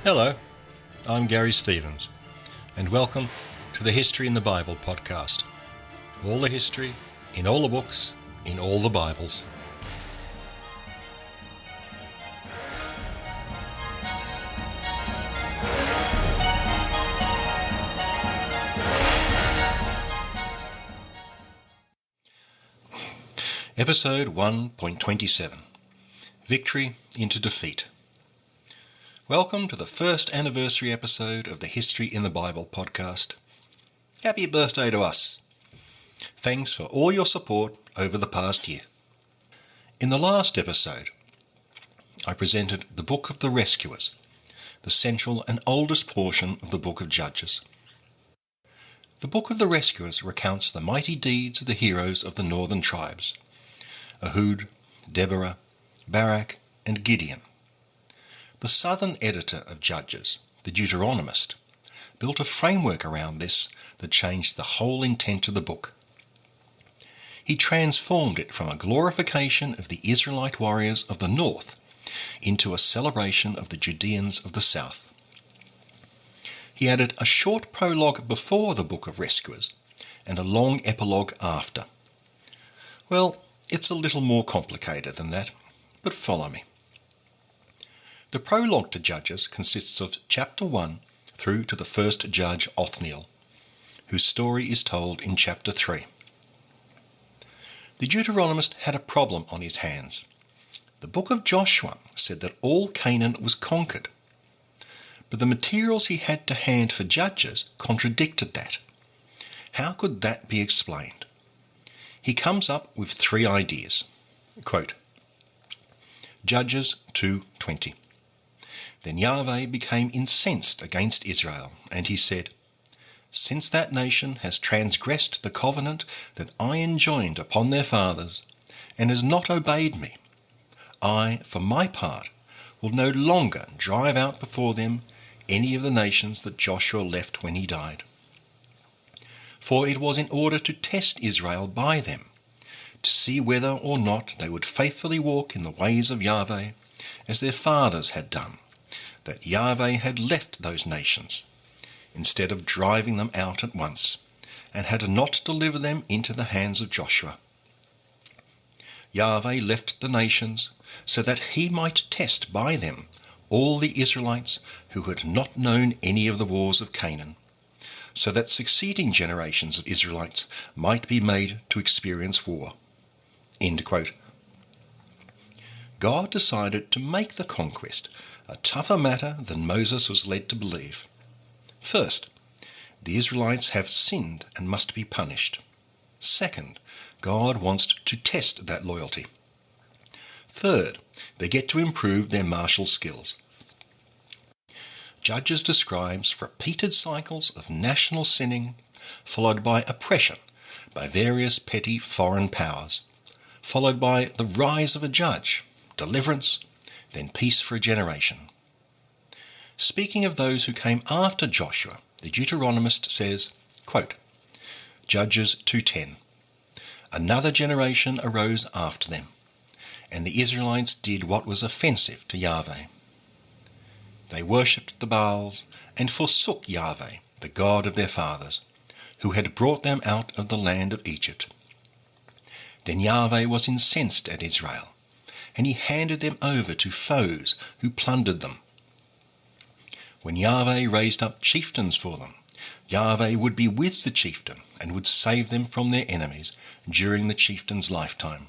Hello, I'm Garry Stevens, and welcome to the History in the Bible podcast. All the history, in all the books, in all the Bibles. Episode 1.27, Victory into Defeat. Welcome to the first anniversary episode of the History in the Bible podcast. Happy birthday to us. Thanks for all your support over the past year. In the last episode, I presented the Book of the Rescuers, the central and oldest portion of the Book of Judges. The Book of the Rescuers recounts the mighty deeds of the heroes of the northern tribes, Ehud, Deborah, Barak, and Gideon. The southern editor of Judges, the Deuteronomist, built a framework around this that changed the whole intent of the book. He transformed it from a glorification of the Israelite warriors of the north into a celebration of the Judeans of the south. He added a short prologue before the Book of Rescuers and a long epilogue after. Well, it's a little more complicated than that, but follow me. The prologue to Judges consists of chapter 1 through to the first judge Othniel, whose story is told in chapter 3. The Deuteronomist had a problem on his hands. The book of Joshua said that all Canaan was conquered, but the materials he had to hand for Judges contradicted that. How could that be explained? He comes up with three ideas. Quote, Judges 2:20. Then Yahweh became incensed against Israel, and he said, Since that nation has transgressed the covenant that I enjoined upon their fathers, and has not obeyed me, I, for my part, will no longer drive out before them any of the nations that Joshua left when he died. For it was in order to test Israel by them, to see whether or not they would faithfully walk in the ways of Yahweh, as their fathers had done, that Yahweh had left those nations, instead of driving them out at once, and had not delivered them into the hands of Joshua. Yahweh left the nations so that he might test by them all the Israelites who had not known any of the wars of Canaan, so that succeeding generations of Israelites might be made to experience war. End quote. God decided to make the conquest a tougher matter than Moses was led to believe. First, the Israelites have sinned and must be punished. Second, God wants to test that loyalty. Third, they get to improve their martial skills. Judges describes repeated cycles of national sinning, followed by oppression by various petty foreign powers, followed by the rise of a judge, deliverance, then peace for a generation. Speaking of those who came after Joshua, the Deuteronomist says, quote, Judges 2:10, Another generation arose after them, and the Israelites did what was offensive to Yahweh. They worshipped the Baals and forsook Yahweh, the God of their fathers, who had brought them out of the land of Egypt. Then Yahweh was incensed at Israel, and he handed them over to foes who plundered them. When Yahweh raised up chieftains for them, Yahweh would be with the chieftain and would save them from their enemies during the chieftain's lifetime.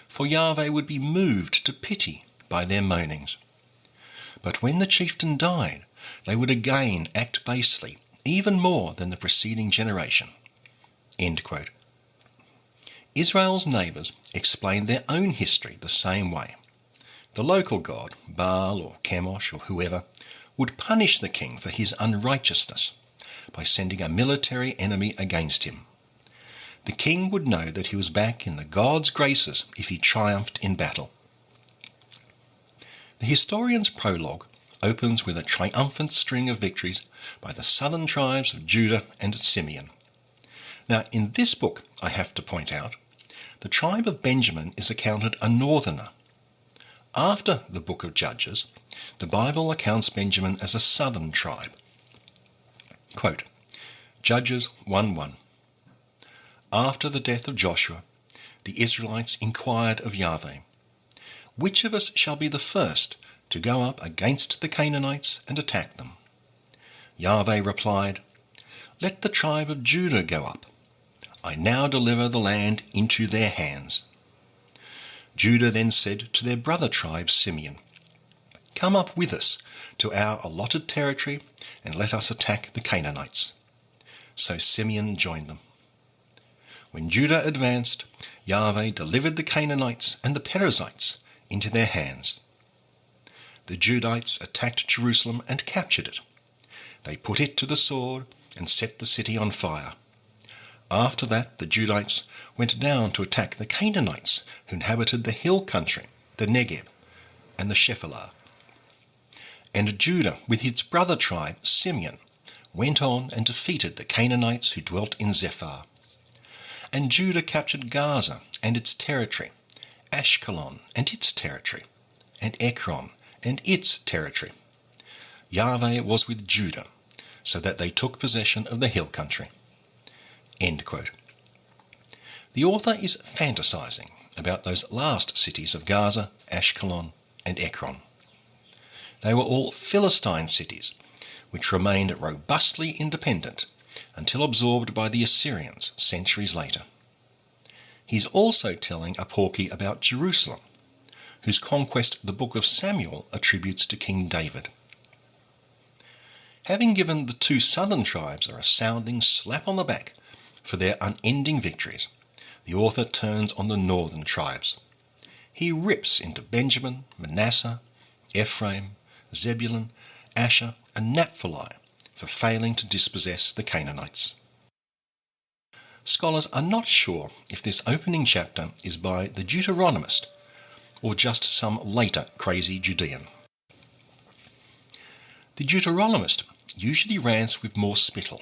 For Yahweh would be moved to pity by their moanings. But when the chieftain died, they would again act basely, even more than the preceding generation. End quote. Israel's neighbours explained their own history the same way. The local god, Baal or Chemosh or whoever, would punish the king for his unrighteousness by sending a military enemy against him. The king would know that he was back in the god's graces if he triumphed in battle. The historian's prologue opens with a triumphant string of victories by the southern tribes of Judah and Simeon. Now, in this book, I have to point out, the tribe of Benjamin is accounted a northerner. After the book of Judges, the Bible accounts Benjamin as a southern tribe. Quote, Judges 1:1. After the death of Joshua, the Israelites inquired of Yahweh, which of us shall be the first to go up against the Canaanites and attack them? Yahweh replied, let the tribe of Judah go up. I now deliver the land into their hands. Judah then said to their brother tribe Simeon, come up with us to our allotted territory and let us attack the Canaanites. So Simeon joined them. When Judah advanced, Yahweh delivered the Canaanites and the Perizzites into their hands. The Judites attacked Jerusalem and captured it. They put it to the sword and set the city on fire. After that, the Judites went down to attack the Canaanites who inhabited the hill country, the Negeb, and the Shephelah. And Judah, with its brother tribe, Simeon, went on and defeated the Canaanites who dwelt in Zephah. And Judah captured Gaza and its territory, Ashkelon and its territory, and Ekron and its territory. Yahweh was with Judah, so that they took possession of the hill country. End quote. The author is fantasizing about those last cities of Gaza, Ashkelon, and Ekron. They were all Philistine cities, which remained robustly independent until absorbed by the Assyrians centuries later. He's also telling a porky about Jerusalem, whose conquest the book of Samuel attributes to King David. Having given the two southern tribes a resounding slap on the back for their unending victories, the author turns on the northern tribes. He rips into Benjamin, Manasseh, Ephraim, Zebulun, Asher, and Naphtali for failing to dispossess the Canaanites. Scholars are not sure if this opening chapter is by the Deuteronomist or just some later crazy Judean. The Deuteronomist usually rants with more spittle.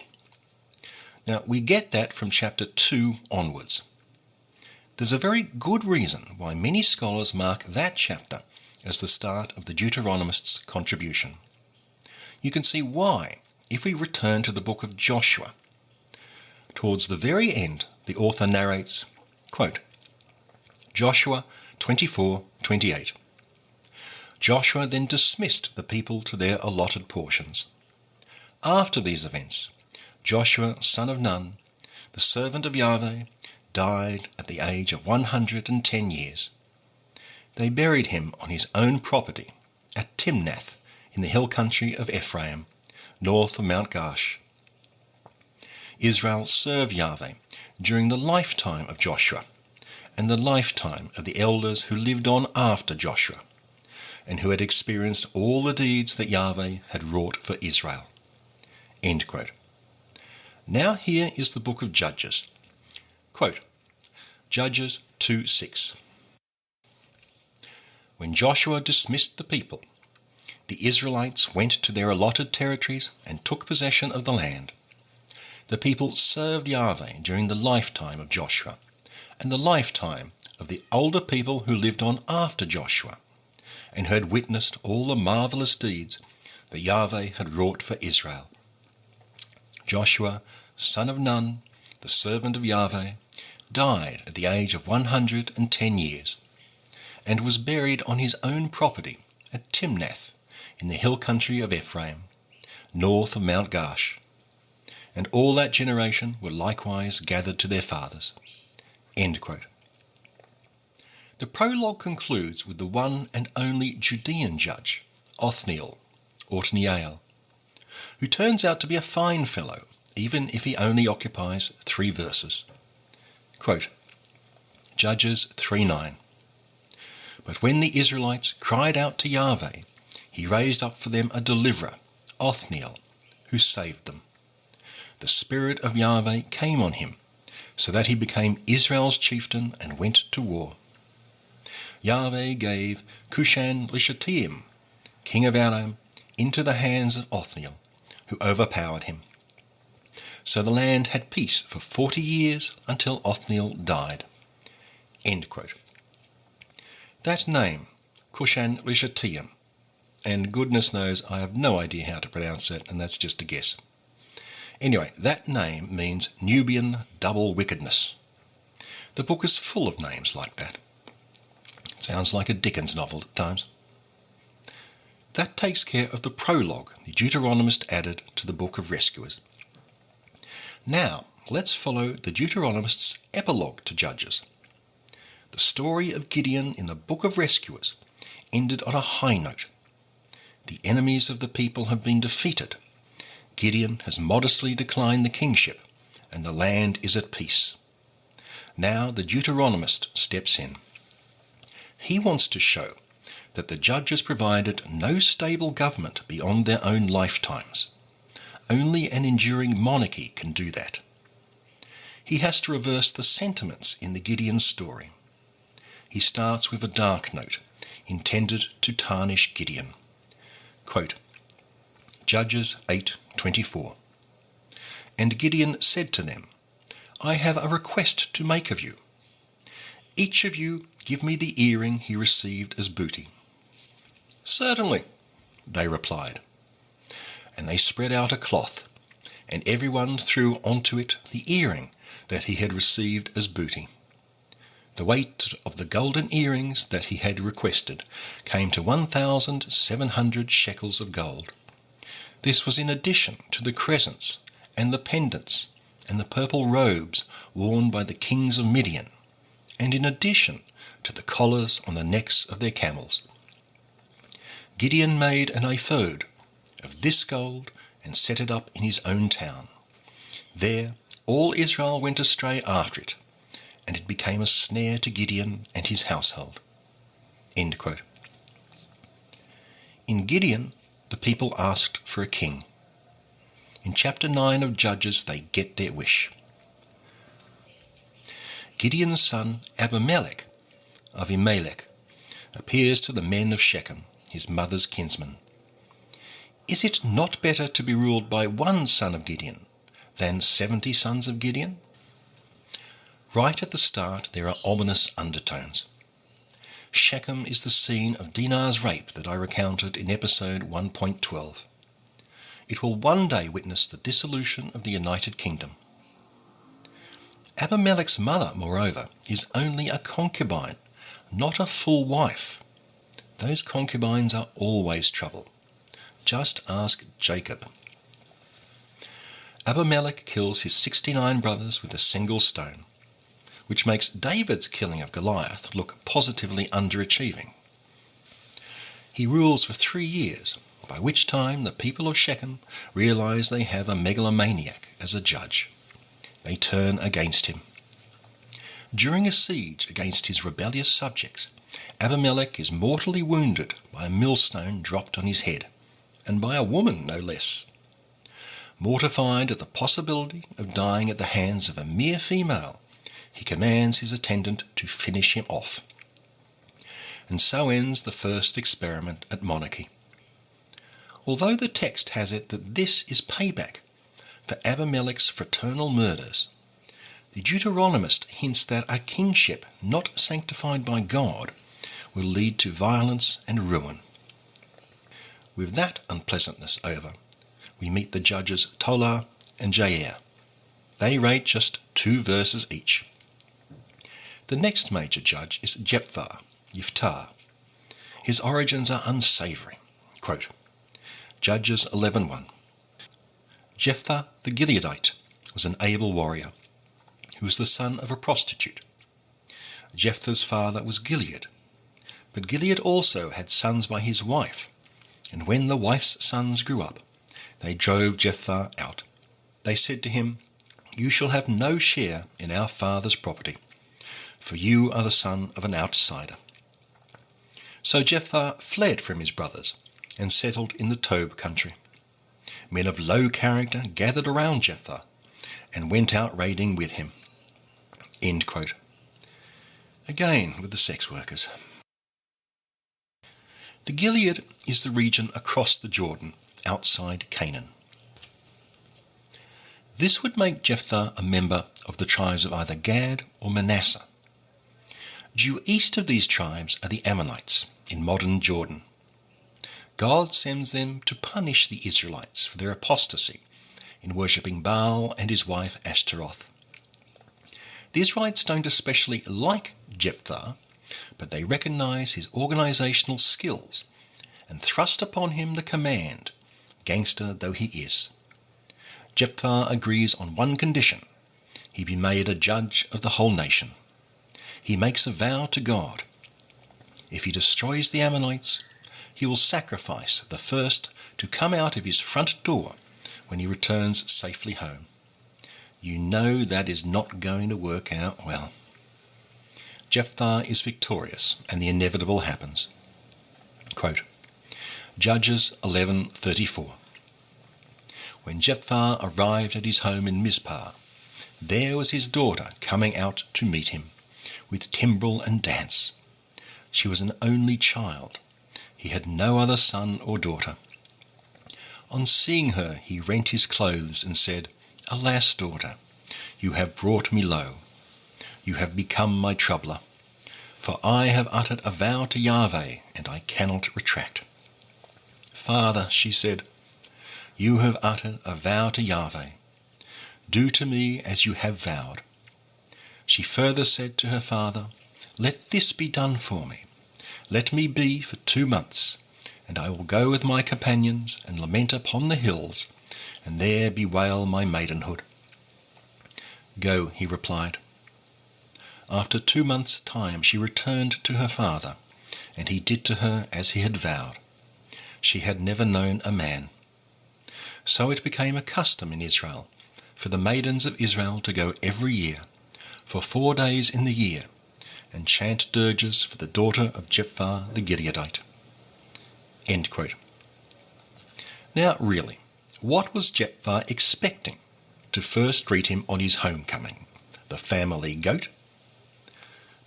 Now, we get that from chapter 2 onwards. There's a very good reason why many scholars mark that chapter as the start of the Deuteronomist's contribution. You can see why if we return to the book of Joshua. Towards the very end, the author narrates, quote, Joshua 24:28. Joshua then dismissed the people to their allotted portions. After these events, Joshua, son of Nun, the servant of Yahweh, died at the age of 110 years. They buried him on his own property at Timnath in the hill country of Ephraim, north of Mount Gaash. Israel served Yahweh during the lifetime of Joshua and the lifetime of the elders who lived on after Joshua and who had experienced all the deeds that Yahweh had wrought for Israel. End quote. Now here is the book of Judges. Quote, Judges 2:6. When Joshua dismissed the people, the Israelites went to their allotted territories and took possession of the land. The people served Yahweh during the lifetime of Joshua and the lifetime of the older people who lived on after Joshua and who had witnessed all the marvellous deeds that Yahweh had wrought for Israel. Joshua, son of Nun, the servant of Yahweh, died at the age of 110 years and was buried on his own property at Timnath in the hill country of Ephraim, north of Mount Gaash. And all that generation were likewise gathered to their fathers. End quote. The prologue concludes with the one and only Judean judge, Othniel, who turns out to be a fine fellow, even if he only occupies 3 verses. Quote, Judges 3:9. But when the Israelites cried out to Yahweh, he raised up for them a deliverer, Othniel, who saved them. The Spirit of Yahweh came on him, so that he became Israel's chieftain and went to war. Yahweh gave Cushan-Rishathaim, king of Aram, into the hands of Othniel, who overpowered him. So the land had peace for 40 years until Othniel died. End quote. That name, Cushan-Rishatayim, and goodness knows I have no idea how to pronounce it, and that's just a guess. Anyway, that name means Nubian double wickedness. The book is full of names like that. It sounds like a Dickens novel at times. That takes care of the prologue the Deuteronomist added to the Book of Rescuers. Now, let's follow the Deuteronomist's epilogue to Judges. The story of Gideon in the Book of Rescuers ended on a high note. The enemies of the people have been defeated. Gideon has modestly declined the kingship, and the land is at peace. Now the Deuteronomist steps in. He wants to show that the judges provided no stable government beyond their own lifetimes. Only an enduring monarchy can do that. He has to reverse the sentiments in the Gideon story. He starts with a dark note, intended to tarnish Gideon. Quote, Judges 8:24. And Gideon said to them, I have a request to make of you. Each of you give me the earring he received as booty. Certainly, they replied. And they spread out a cloth, and everyone threw onto it the earring that he had received as booty. The weight of the golden earrings that he had requested came to 1,700 shekels of gold. This was in addition to the crescents and the pendants and the purple robes worn by the kings of Midian, and in addition to the collars on the necks of their camels. Gideon made an ephod of this gold and set it up in his own town. There all Israel went astray after it, and it became a snare to Gideon and his household. End quote. In Gideon, the people asked for a king. In chapter 9 of Judges, they get their wish. Gideon's son Abimelech appears to the men of Shechem, his mother's kinsman. Is it not better to be ruled by one son of Gideon than 70 sons of Gideon? Right at the start, there are ominous undertones. Shechem is the scene of Dinah's rape that I recounted in episode 1.12. It will one day witness the dissolution of the United Kingdom. Abimelech's mother, moreover, is only a concubine, not a full wife. Those concubines are always trouble. Just ask Jacob. Abimelech kills his 69 brothers with a single stone, which makes David's killing of Goliath look positively underachieving. He rules for 3 years, by which time the people of Shechem realize they have a megalomaniac as a judge. They turn against him. During a siege against his rebellious subjects, Abimelech is mortally wounded by a millstone dropped on his head, and by a woman no less. Mortified at the possibility of dying at the hands of a mere female, he commands his attendant to finish him off. And so ends the first experiment at monarchy. Although the text has it that this is payback for Abimelech's fraternal murders, the Deuteronomist hints that a kingship not sanctified by God will lead to violence and ruin. With that unpleasantness over, we meet the judges Tola and Jair. They rate just 2 verses each. The next major judge is Jephthah. His origins are unsavoury. Quote, Judges 11:1. Jephthah the Gileadite was an able warrior who was the son of a prostitute. Jephthah's father was Gilead, but Gilead also had sons by his wife, and when the wife's sons grew up, they drove Jephthah out. They said to him, You shall have no share in our father's property, for you are the son of an outsider. So Jephthah fled from his brothers and settled in the Tob country. Men of low character gathered around Jephthah and went out raiding with him. End quote. Again with the sex workers. The Gilead is the region across the Jordan, outside Canaan. This would make Jephthah a member of the tribes of either Gad or Manasseh. Due east of these tribes are the Ammonites, in modern Jordan. God sends them to punish the Israelites for their apostasy in worshipping Baal and his wife Ashtaroth. The Israelites don't especially like Jephthah, but they recognize his organizational skills and thrust upon him the command, gangster though he is. Jephthah agrees on one condition: he be made a judge of the whole nation. He makes a vow to God. If he destroys the Ammonites, he will sacrifice the first to come out of his front door when he returns safely home. You know that is not going to work out well. Jephthah is victorious, and the inevitable happens. Quote, Judges 11:34. When Jephthah arrived at his home in Mizpah, there was his daughter coming out to meet him, with timbrel and dance. She was an only child. He had no other son or daughter. On seeing her, he rent his clothes and said, Alas, daughter, you have brought me low. You have become my troubler. For I have uttered a vow to Yahweh, and I cannot retract. Father, she said, you have uttered a vow to Yahweh. Do to me as you have vowed. She further said to her father, Let this be done for me. Let me be for 2 months, and I will go with my companions and lament upon the hills, and there bewail my maidenhood. Go, he replied. After 2 months' time she returned to her father, and he did to her as he had vowed. She had never known a man. So it became a custom in Israel for the maidens of Israel to go every year, for 4 days in the year, and chant dirges for the daughter of Jephthah the Gileadite. End quote. Now really, what was Jephthah expecting to first greet him on his homecoming? The family goat?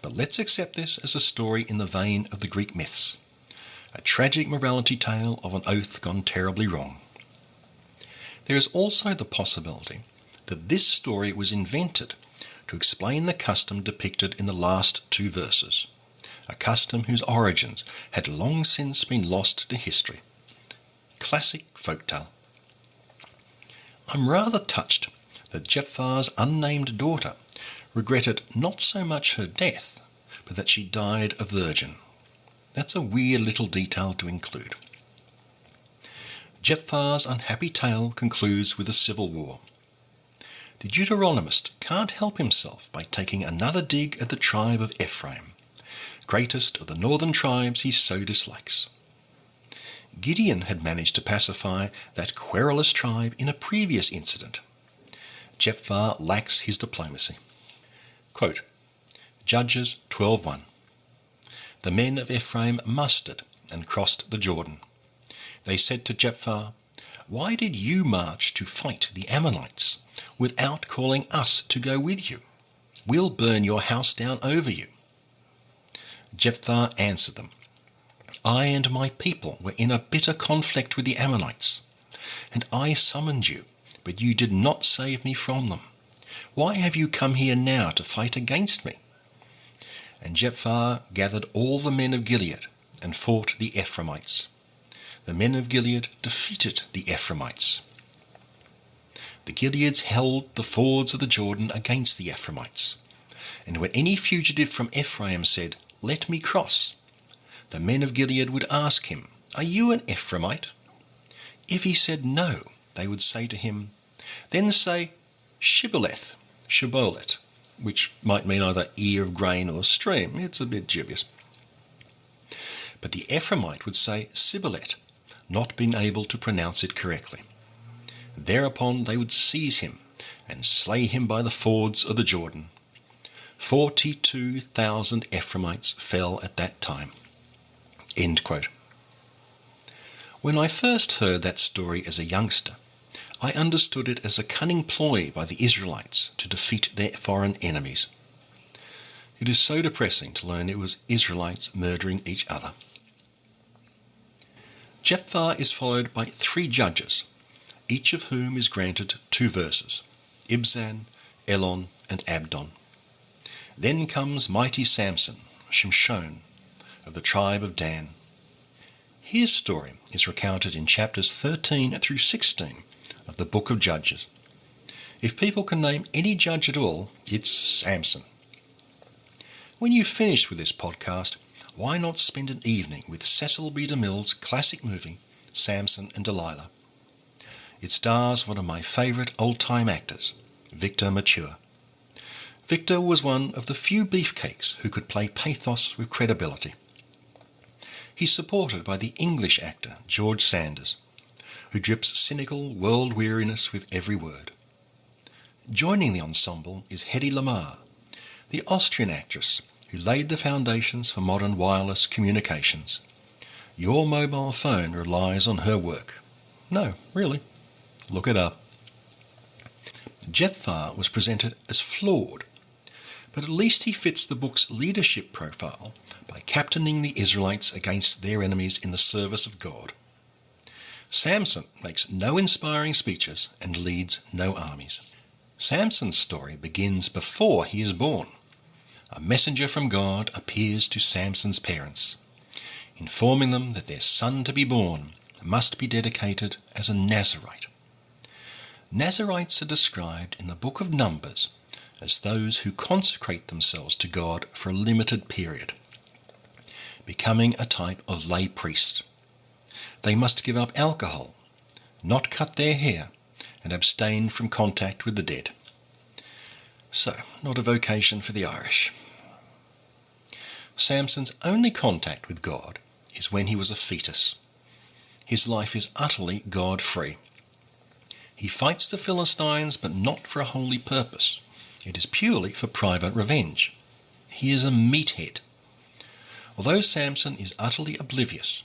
But let's accept this as a story in the vein of the Greek myths, a tragic morality tale of an oath gone terribly wrong. There is also the possibility that this story was invented to explain the custom depicted in the last 2 verses, a custom whose origins had long since been lost to history. Classic folktale. I'm rather touched that Jephthah's unnamed daughter regretted not so much her death, but that she died a virgin. That's a weird little detail to include. Jephthah's unhappy tale concludes with a civil war. The Deuteronomist can't help himself by taking another dig at the tribe of Ephraim, greatest of the northern tribes he so dislikes. Gideon had managed to pacify that querulous tribe in a previous incident. Jephthah lacks his diplomacy. Quote, Judges 12:1. The men of Ephraim mustered and crossed the Jordan. They said to Jephthah, Why did you march to fight the Ammonites without calling us to go with you? We'll burn your house down over you. Jephthah answered them, I and my people were in a bitter conflict with the Ammonites, and I summoned you, but you did not save me from them. Why have you come here now to fight against me? And Jephthah gathered all the men of Gilead and fought the Ephraimites. The men of Gilead defeated the Ephraimites. The Gileads held the fords of the Jordan against the Ephraimites, and when any fugitive from Ephraim said, Let me cross, the men of Gilead would ask him, Are you an Ephraimite? If he said no, they would say to him, Then say Shibboleth, Shibboleth, which might mean either ear of grain or stream. It's a bit dubious. But the Ephraimite would say Sibboleth, not being able to pronounce it correctly. Thereupon they would seize him and slay him by the fords of the Jordan. 42,000 Ephraimites fell at that time. End quote. When I first heard that story as a youngster, I understood it as a cunning ploy by the Israelites to defeat their foreign enemies. It is so depressing to learn it was Israelites murdering each other. Jephthah is followed by 3 judges, each of whom is granted 2 verses, Ibzan, Elon, and Abdon. Then comes mighty Samson, Shimshon, of the tribe of Dan. His story is recounted in chapters 13 through 16 of the book of Judges. If people can name any judge at all, it's Samson. When you've finished with this podcast, why not spend an evening with Cecil B. DeMille's classic movie, Samson and Delilah? It stars one of my favourite old-time actors, Victor Mature. Victor was one of the few beefcakes who could play pathos with credibility. He's supported by the English actor George Sanders, who drips cynical world weariness with every word. Joining the ensemble is Hedy Lamarr, the Austrian actress who laid the foundations for modern wireless communications. Your mobile phone relies on her work. No, really. Look it up. Jephthah was presented as flawed, but at least he fits the book's leadership profile by captaining the Israelites against their enemies in the service of God. Samson makes no inspiring speeches and leads no armies. Samson's story begins before he is born. A messenger from God appears to Samson's parents, informing them that their son to be born must be dedicated as a Nazirite. Nazirites are described in the book of Numbers as those who consecrate themselves to God for a limited period, becoming a type of lay priest. They must give up alcohol, not cut their hair, and abstain from contact with the dead. So, not a vocation for the Irish. Samson's only contact with God is when he was a fetus. His life is utterly God-free. He fights the Philistines, but not for a holy purpose. It is purely for private revenge. He is a meathead. Although Samson is utterly oblivious,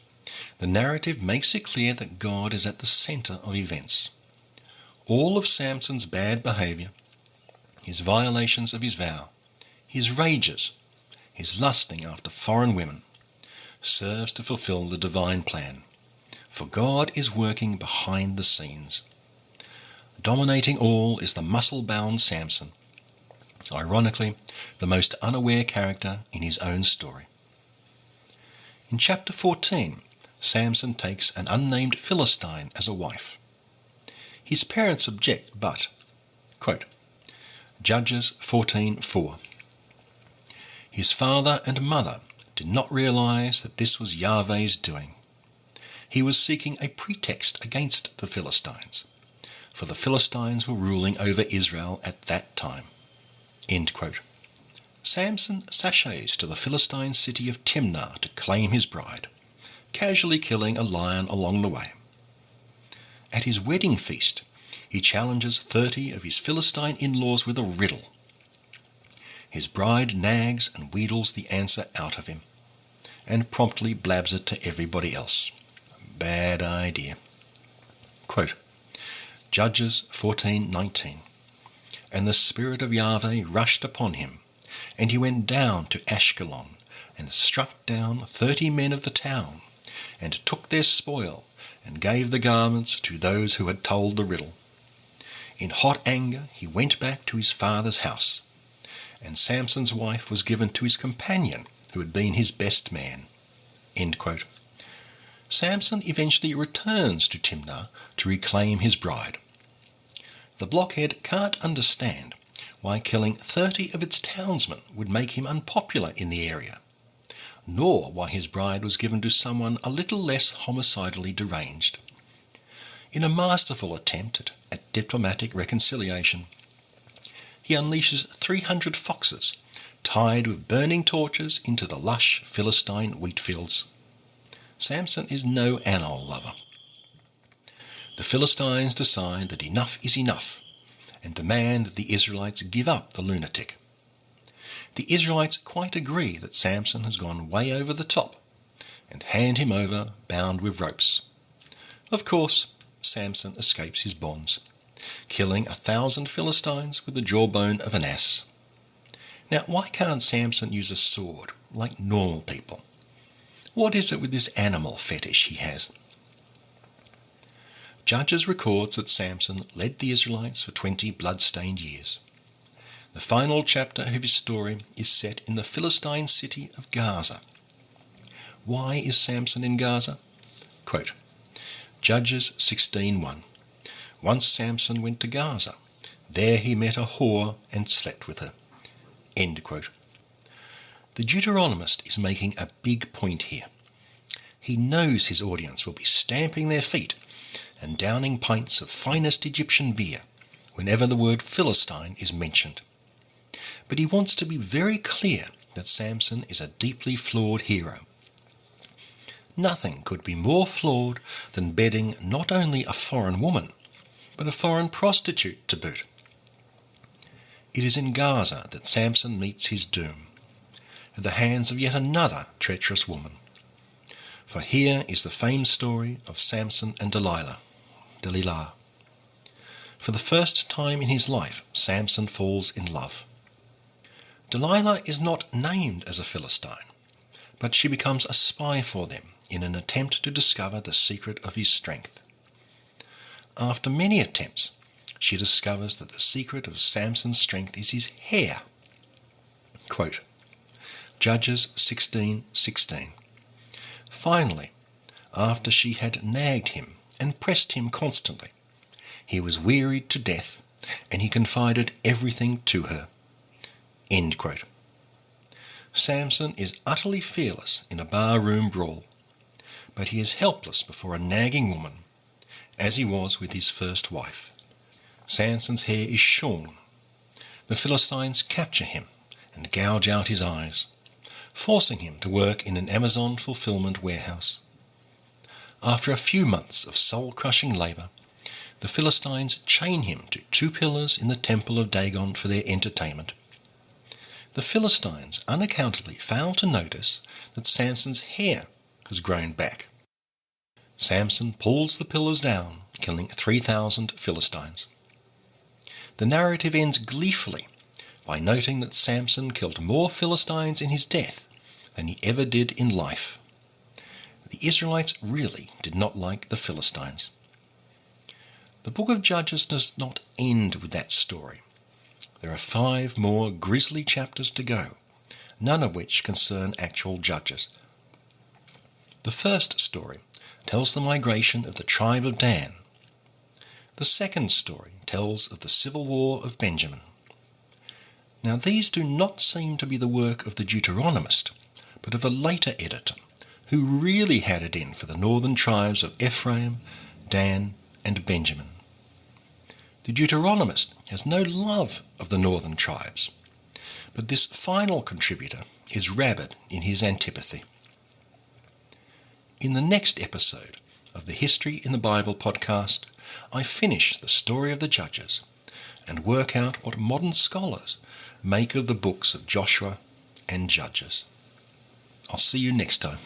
the narrative makes it clear that God is at the centre of events. All of Samson's bad behaviour, his violations of his vow, his rages, his lusting after foreign women, serves to fulfill the divine plan. For God is working behind the scenes. Dominating all is the muscle-bound Samson, ironically, the most unaware character in his own story. In chapter 14, Samson takes an unnamed Philistine as a wife. His parents object, but, quote, Judges 14:4. His father and mother did not realize that this was Yahweh's doing. He was seeking a pretext against the Philistines, for the Philistines were ruling over Israel at that time. End quote. Samson sashays to the Philistine city of Timnah to claim his bride, casually killing a lion along the way. At his wedding feast, he challenges 30 of his Philistine in-laws with a riddle. His bride nags and wheedles the answer out of him, and promptly blabs it to everybody else. Bad idea. Quote, Judges 14:19. And the Spirit of Yahweh rushed upon him, and he went down to Ashkelon, and struck down 30 men of the town, and took their spoil, and gave the garments to those who had told the riddle. In hot anger he went back to his father's house, and Samson's wife was given to his companion, who had been his best man. End quote. Samson eventually returns to Timnah to reclaim his bride. The blockhead can't understand why killing 30 of its townsmen would make him unpopular in the area, nor why his bride was given to someone a little less homicidally deranged. In a masterful attempt at diplomatic reconciliation, he unleashes 300 foxes tied with burning torches into the lush Philistine wheat fields. Samson is no animal lover. The Philistines decide that enough is enough and demand that the Israelites give up the lunatic. The Israelites quite agree that Samson has gone way over the top and hand him over bound with ropes. Of course, Samson escapes his bonds, killing 1,000 Philistines with the jawbone of an ass. Now, why can't Samson use a sword like normal people? What is it with this animal fetish he has? Judges records that Samson led the Israelites for 20 blood-stained years. The final chapter of his story is set in the Philistine city of Gaza. Why is Samson in Gaza? Quote, Judges 16:1. Once Samson went to Gaza. There he met a whore and slept with her. End quote. The Deuteronomist is making a big point here. He knows his audience will be stamping their feet and downing pints of finest Egyptian beer whenever the word Philistine is mentioned. But he wants to be very clear that Samson is a deeply flawed hero. Nothing could be more flawed than bedding not only a foreign woman, but a foreign prostitute to boot. It is in Gaza that Samson meets his doom, at the hands of yet another treacherous woman. For here is the famed story of Samson and Delilah. For the first time in his life, Samson falls in love. Delilah is not named as a Philistine, but she becomes a spy for them in an attempt to discover the secret of his strength. After many attempts, she discovers that the secret of Samson's strength is his hair. Quote, Judges 16:16. Finally, after she had nagged him and pressed him constantly, he was wearied to death, and he confided everything to her. End quote. Samson is utterly fearless in a barroom brawl, but he is helpless before a nagging woman, as he was with his first wife. Samson's hair is shorn. The Philistines capture him and gouge out his eyes, forcing him to work in an Amazon fulfillment warehouse. After a few months of soul-crushing labour, the Philistines chain him to 2 pillars in the temple of Dagon for their entertainment. The Philistines unaccountably fail to notice that Samson's hair has grown back. Samson pulls the pillars down, killing 3,000 Philistines. The narrative ends gleefully by noting that Samson killed more Philistines in his death than he ever did in life. The Israelites really did not like the Philistines. The book of Judges does not end with that story. There are 5 more grisly chapters to go, none of which concern actual judges. The first story tells the migration of the tribe of Dan. The second story tells of the civil war of Benjamin. Now these do not seem to be the work of the Deuteronomist, but of a later editor, who really had it in for the northern tribes of Ephraim, Dan, and Benjamin. The Deuteronomist has no love of the northern tribes, but this final contributor is rabid in his antipathy. In the next episode of the History in the Bible podcast, I finish the story of the Judges and work out what modern scholars make of the books of Joshua and Judges. I'll see you next time.